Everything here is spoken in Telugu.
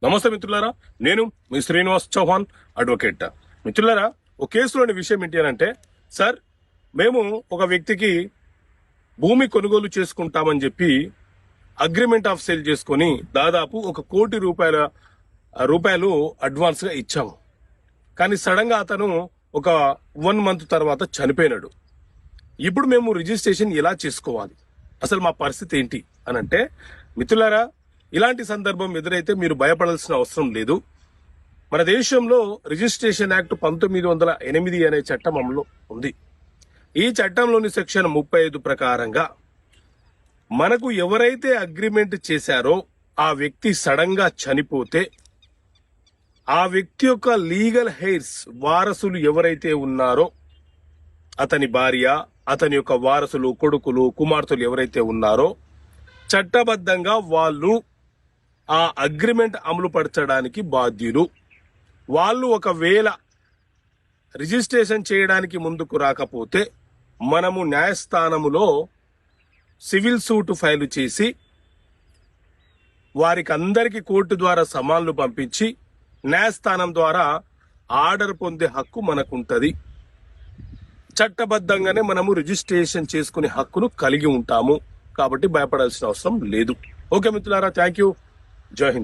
నమస్తే మిత్రులారా, నేను మీ శ్రీనివాస్ చౌహాన్ అడ్వకేట్. మిత్రులారా, ఒక కేసులోని విషయం ఏంటి అంటే, సార్ మేము ఒక వ్యక్తికి భూమి కొనుగోలు చేసుకుంటామని చెప్పి అగ్రిమెంట్ ఆఫ్ సేల్ చేసుకొని దాదాపు ₹1 కోటి అడ్వాన్స్ గా ఇచ్చాము. కానీ సడన్ గా అతను ఒక 1 మంత్ తర్వాత చనిపోయినాడు. ఇప్పుడు మేము రిజిస్ట్రేషన్ ఎలా చేసుకోవాలి, అసలు మా పరిస్థితి ఏంటి అని అంటే, మిత్రులారా, ఇలాంటి సందర్భం ఎదురైతే మీరు భయపడాల్సిన అవసరం లేదు. మన దేశంలో రిజిస్ట్రేషన్ యాక్ట్ 1908 అనే చట్టం అమలు ఉంది. ఈ చట్టంలోని సెక్షన్ 35 ప్రకారంగా మనకు ఎవరైతే అగ్రిమెంట్ చేశారో ఆ వ్యక్తి సడన్ గా చనిపోతే ఆ వ్యక్తి యొక్క లీగల్ హెయిర్స్, వారసులు ఎవరైతే ఉన్నారో, అతని భార్య, అతని యొక్క వారసులు, కొడుకులు, కుమార్తెలు ఎవరైతే ఉన్నారో, చట్టబద్ధంగా వాళ్ళు ఆ అగ్రిమెంట్ అమలు పరచడానికి బాధ్యులు. వాళ్ళు ఒకవేళ రిజిస్ట్రేషన్ చేయడానికి ముందుకు రాకపోతే మనము న్యాయస్థానములో సివిల్ సూట్ ఫైల్ చేసి వారికి అందరికీ కోర్టు ద్వారా సమన్లు పంపించి న్యాయస్థానం ద్వారా ఆర్డర్ పొందే హక్కు మనకుంటది. చట్టబద్ధంగానే మనము రిజిస్ట్రేషన్ చేసుకునే హక్కును కలిగి ఉంటాము. కాబట్టి భయపడాల్సిన అవసరం లేదు. ఓకే మిత్రులారా, థ్యాంక్ యూ. జై హింద్.